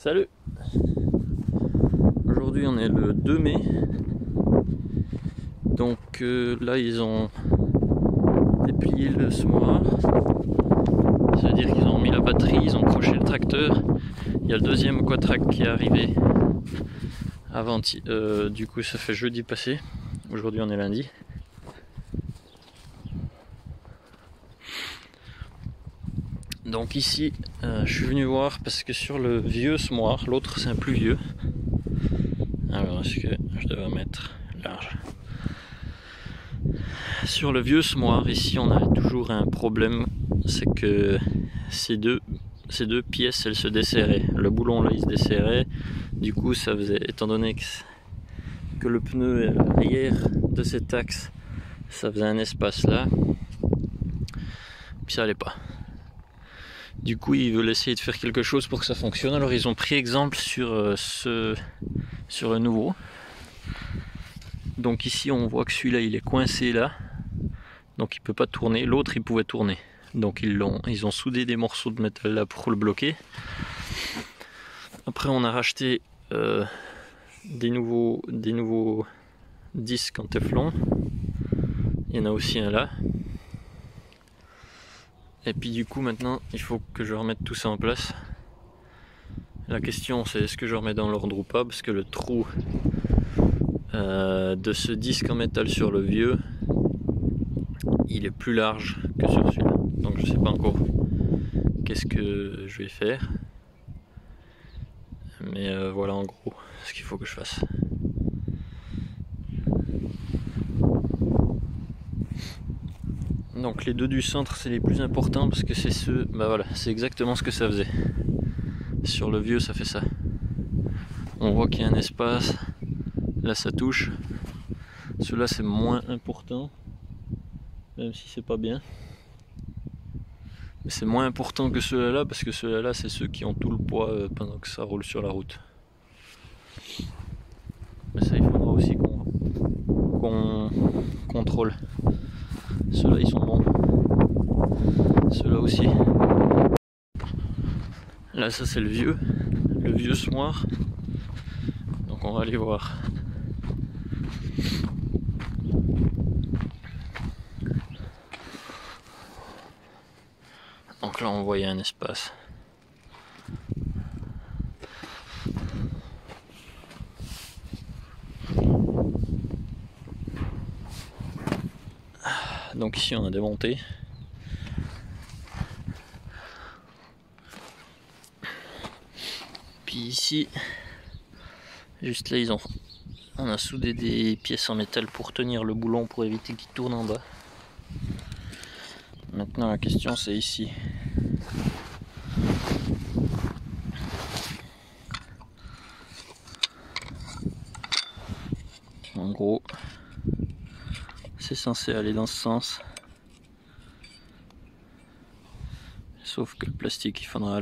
Salut! Aujourd'hui on est le 2 mai. Donc là ils ont déplié le semoir. Ça veut dire qu'ils ont mis la batterie, ils ont croché le tracteur. Il y a le deuxième quatrac qui est arrivé avant. Du coup ça fait jeudi passé. Aujourd'hui on est lundi. Donc ici je suis venu voir parce que sur le vieux semoir, l'autre c'est un plus vieux. Alors est-ce que je devrais mettre large? Sur le vieux semoir ici on a toujours un problème, c'est que ces deux pièces elles se desserraient. Le boulon là il se desserrait, du coup ça faisait, étant donné que le pneu arrière de cet axe ça faisait un espace là, puis ça allait pas. Du coup ils veulent essayer de faire quelque chose pour que ça fonctionne, alors ils ont pris exemple sur le nouveau. Donc ici on voit que celui-là il est coincé là, donc il peut pas tourner, l'autre il pouvait tourner. Donc ils ont soudé des morceaux de métal là pour le bloquer. Après on a racheté des nouveaux disques en téflon. Il y en a aussi un là. Et puis du coup maintenant il faut que je remette tout ça en place. La question c'est est-ce que je remets dans l'ordre ou pas, parce que le trou de ce disque en métal sur le vieux il est plus large que sur celui-là. Donc je sais pas encore qu'est-ce que je vais faire. Mais voilà en gros ce qu'il faut que je fasse. Donc les deux du centre c'est les plus importants parce que c'est ceux, bah voilà, c'est exactement ce que ça faisait. Sur le vieux ça fait ça. On voit qu'il y a un espace, là ça touche. Ceux-là c'est moins important, même si c'est pas bien. Mais c'est moins important que ceux-là parce que ceux-là c'est ceux qui ont tout le poids pendant que ça roule sur la route. Mais ça il faudra aussi qu'on contrôle. Ceux-là ils sont bons. Ceux-là aussi. Là ça c'est le vieux semoir. Donc on va aller voir. Donc là on voyait un espace. Donc ici on a démonté. Puis ici, juste là on a soudé des pièces en métal pour tenir le boulon pour éviter qu'il tourne en bas. Maintenant la question c'est ici. En gros, c'est censé aller dans ce sens. Sauf que le plastique, il faudra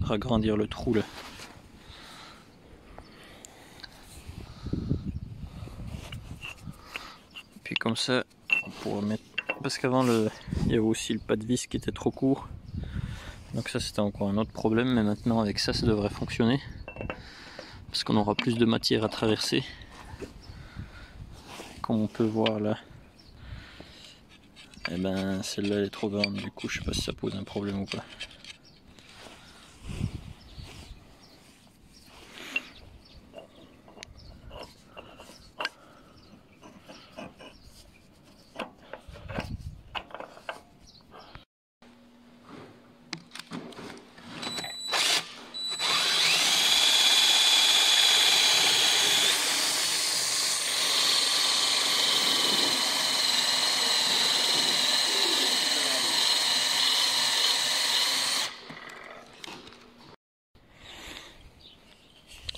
agrandir le trou là. Puis comme ça, on pourra mettre... Parce qu'avant, il y avait aussi le pas de vis qui était trop court. Donc ça, c'était encore un autre problème. Mais maintenant, avec ça, ça devrait fonctionner. Parce qu'on aura plus de matière à traverser. Comme on peut voir là. Et ben, celle-là, elle est trop grande. Du coup, je sais pas si ça pose un problème ou pas.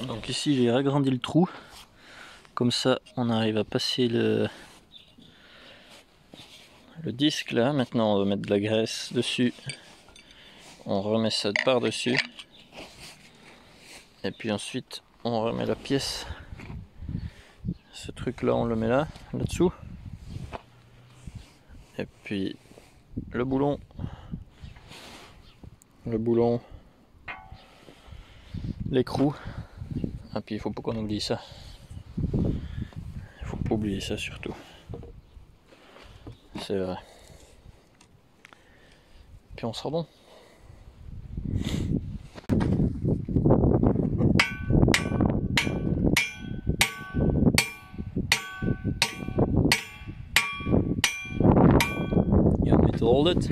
Donc ici j'ai agrandi le trou, comme ça on arrive à passer le disque là. Maintenant on va mettre de la graisse dessus, on remet ça par dessus et puis ensuite on remet la pièce, ce truc là on le met là dessous et puis le boulon l'écrou. Ah, puis il faut pas qu'on oublie ça. Il faut pas oublier ça surtout. C'est vrai. Puis on sera bon. You want me to hold it?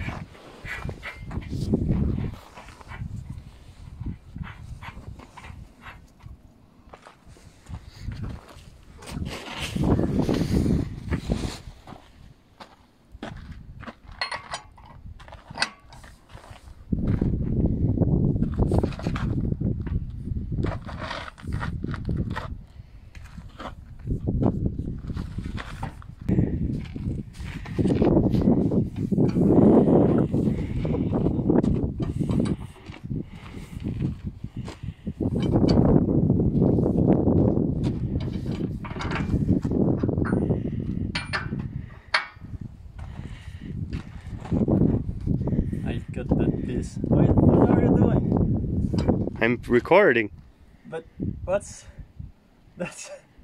I've got that piece. Wait, what are you doing? I'm recording. But that's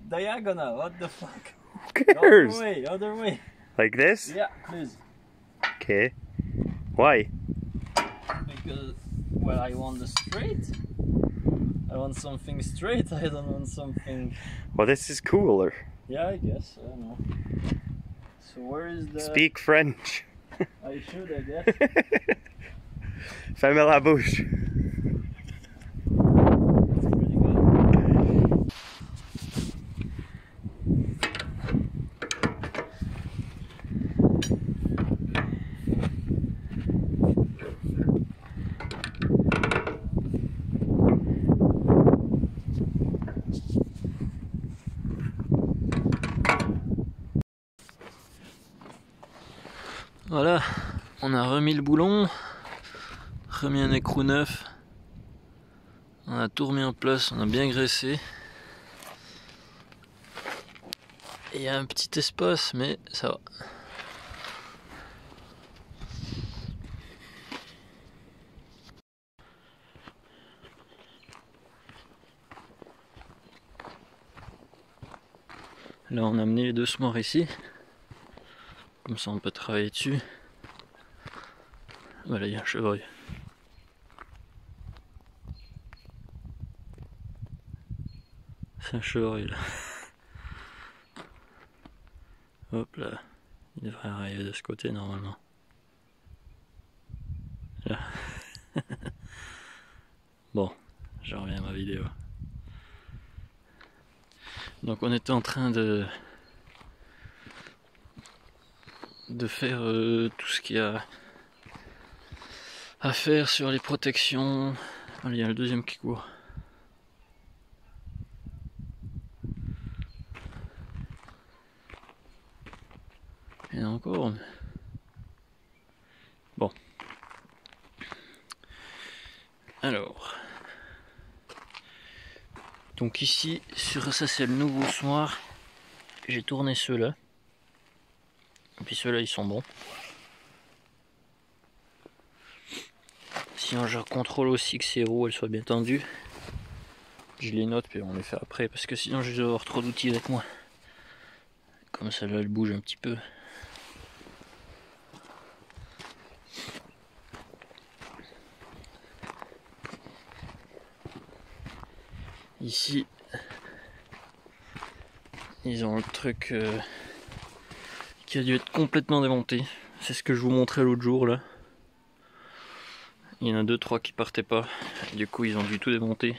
diagonal, what the fuck? Who cares? Other way. Like this? Yeah, please. Okay. Why? Because, well, I want the straight. I want something straight, I don't want something... Well, this is cooler. Yeah, I guess, I don't know. So where is the... Speak French. I should, I guess. Fermez la bouche. That's pretty good. Voilà, on a remis le boulon, remis un écrou neuf, on a tout remis en place, on a bien graissé. Et il y a un petit espace, mais ça va. Là on a amené les deux semoirs ici. Comme ça on peut travailler dessus. Voilà, il y a un chevreuil. C'est un chevreuil là. Hop là. Il devrait arriver de ce côté normalement. Là. Bon, je reviens à ma vidéo. Donc on était en train de faire tout ce qu'il y a à faire sur les protections. Allez, il y a le deuxième qui court. Et encore. Bon. Alors. Donc ici, sur ça c'est le nouveau semoir. J'ai tourné ceux-là. Et puis ceux-là ils sont bons. Sinon je contrôle aussi que ces roues elles soient bien tendues. Je les note puis on les fait après parce que sinon je vais avoir trop d'outils avec moi. Comme celle-là elle bouge un petit peu. Ici ils ont le truc qui a dû être complètement démonté. C'est ce que je vous montrais l'autre jour là. Il y en a 2-3 qui partaient pas. Du coup ils ont dû tout démonter.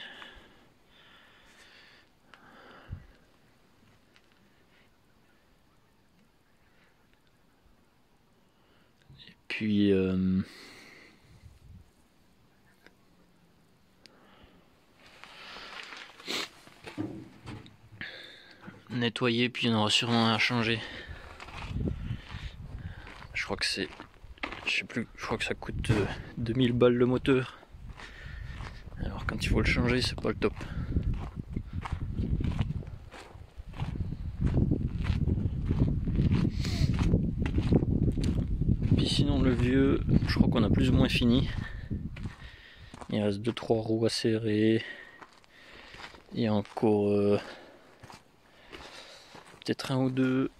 Et puis nettoyer, puis il y en aura sûrement un à changer. Je crois que c'est, je sais plus, je crois que ça coûte 2000 balles le moteur. Alors quand il faut le changer, c'est pas le top. Puis sinon le vieux, je crois qu'on a plus ou moins fini. Il reste 2-3 roues à serrer. Il y a encore peut-être un ou deux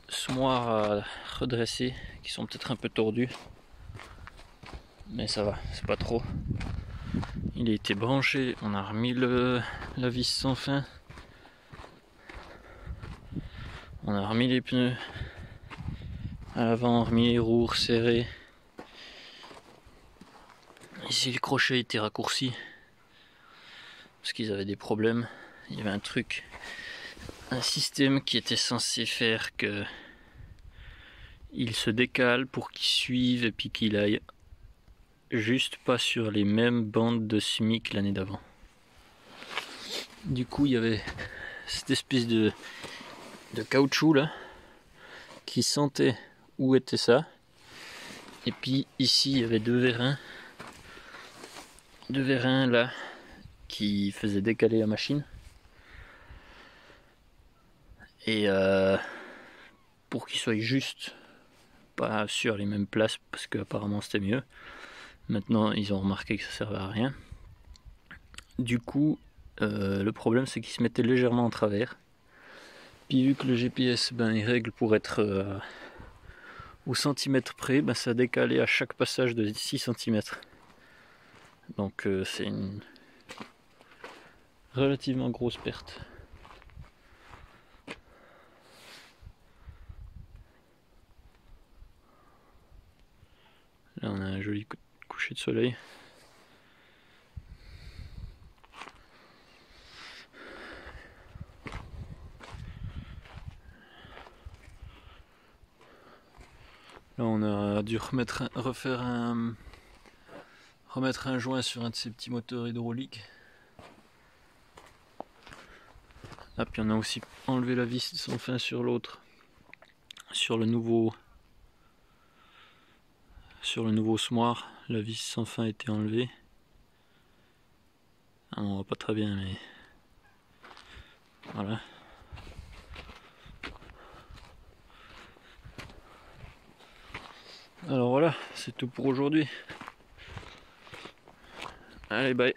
semoirs à redresser qui sont peut-être un peu tordus. Mais ça va, c'est pas trop. Il a été branché, on a remis la vis sans fin. On a remis les pneus à l'avant, remis les roues serrées. Ici le crochet a été raccourci parce qu'ils avaient des problèmes. Il y avait un système qui était censé faire que il se décale pour qu'il suive et puis qu'il aille juste pas sur les mêmes bandes de semis que l'année d'avant. Du coup il y avait cette espèce de caoutchouc là qui sentait où était ça. Et puis ici il y avait deux vérins là qui faisaient décaler la machine. Et pour qu'ils soient juste pas sur les mêmes places parce qu'apparemment c'était mieux. Maintenant ils ont remarqué que ça servait à rien. Du coup le problème c'est qu'ils se mettaient légèrement en travers. Puis vu que le GPS il règle pour être au centimètre près, ça décalait à chaque passage de 6 cm. Donc c'est une relativement grosse perte. Là on a un joli coucher de soleil. Là on a dû remettre un joint sur un de ces petits moteurs hydrauliques. Ah, puis on a aussi enlevé la vis sans fin sur l'autre, sur le nouveau semoir, la vis sans fin a été enlevée. Ah, on voit pas très bien, mais voilà. Alors voilà, c'est tout pour aujourd'hui. Allez, bye.